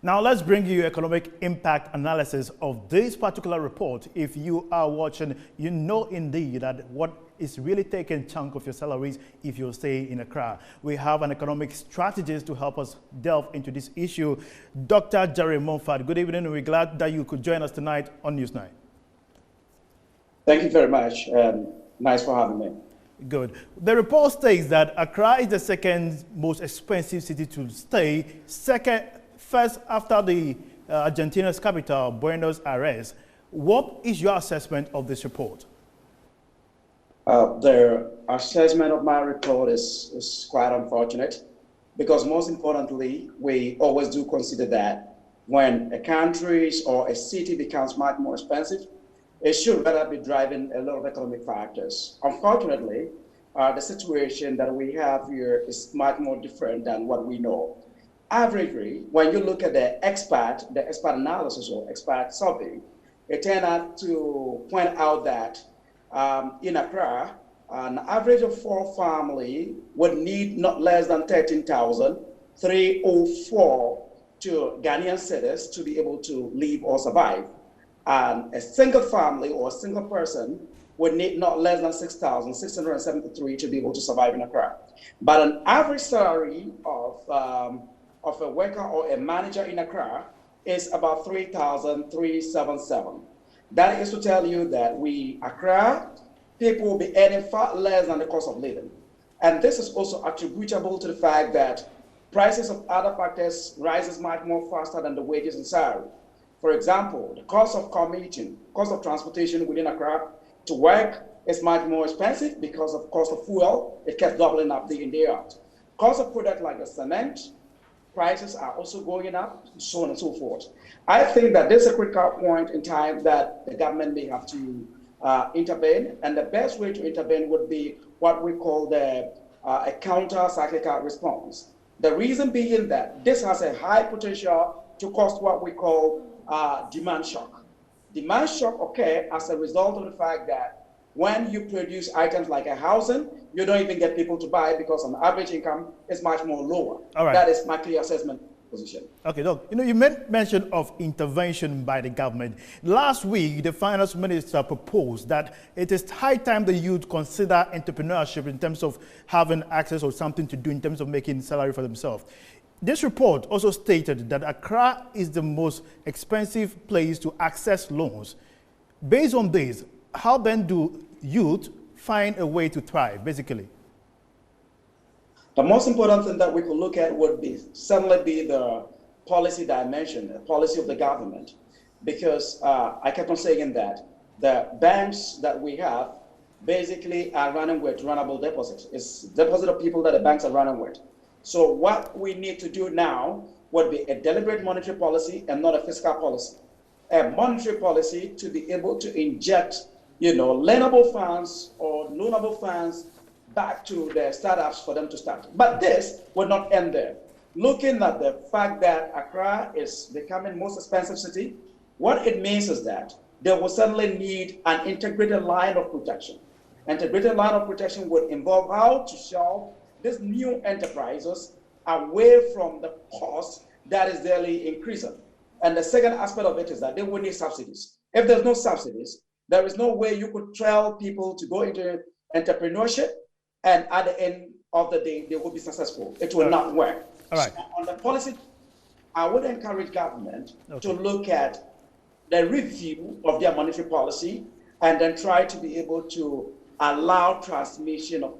Now let's bring you economic impact analysis of this particular report. If you are watching, you know indeed that what is really taking a chunk of your salaries if you stay in Accra. We have an economic strategist to help us delve into this issue, Dr. Jerry Mumford. Good evening, and we're glad that you could join us tonight on Newsnight. Thank you very much. Nice for having me. Good. The report states that Accra is the second most expensive city to stay, first after the Argentina's capital, Buenos Aires. What is your assessment of this report? The assessment of my report is quite unfortunate because most importantly, we always do consider that when a country or a city becomes much more expensive, it should better be driving a lot of economic factors. Unfortunately, the situation that we have here is much more different than what we know. Averagely, when you look at the expert analysis or expert survey, it turned out to point out that in Accra, an average of 4 family would need not less than 13,304 to Ghanaian cedis to be able to live or survive. And a single family or a single person would need not less than 6,673 to be able to survive in Accra. But an average salary of a worker or a manager in Accra is about 3,377. That is to tell you that Accra people will be earning far less than the cost of living. And this is also attributable to the fact that prices of other factors rises much more faster than the wages and salary. For example, the cost of commuting, cost of transportation within Accra to work is much more expensive because of cost of fuel. It kept doubling up day in, day out. Cost of products like the cement, prices are also going up, so on and so forth. I think that this is a critical point in time that the government may have to intervene, and the best way to intervene would be what we call a counter-cyclical response. The reason being that this has a high potential to cause what we call demand shock. Demand shock occurs as a result of the fact that when you produce items like a housing, you don't even get people to buy because an average income is much more lower. All right. That is my clear assessment position. Okay, Doc, you made mention of intervention by the government. Last week, the finance minister proposed that it is high time the youth consider entrepreneurship in terms of having access or something to do in terms of making salary for themselves. This report also stated that Accra is the most expensive place to access loans. Based on this, how then do youth find a way to thrive, basically? The most important thing that we could look at would certainly be the policy dimension, the policy of the government, because I kept on saying that the banks that we have basically are running with runnable deposits. It's deposit of people that the banks are running with. So what we need to do now would be a deliberate monetary policy and not a fiscal policy. A monetary policy to be able to inject, lendable funds or loanable funds back to the startups for them to start. But this would not end there. Looking at the fact that Accra is becoming most expensive city, what it means is that they will certainly need an integrated line of protection. Integrated line of protection would involve how to shelve these new enterprises away from the cost that is daily increasing. And the second aspect of it is that they will need subsidies. If there's no subsidies, there is no way you could tell people to go into entrepreneurship and at the end of the day, they will be successful. It will not work. All right. So on the policy, I would encourage government to look at the review of their monetary policy and then try to be able to allow transmission of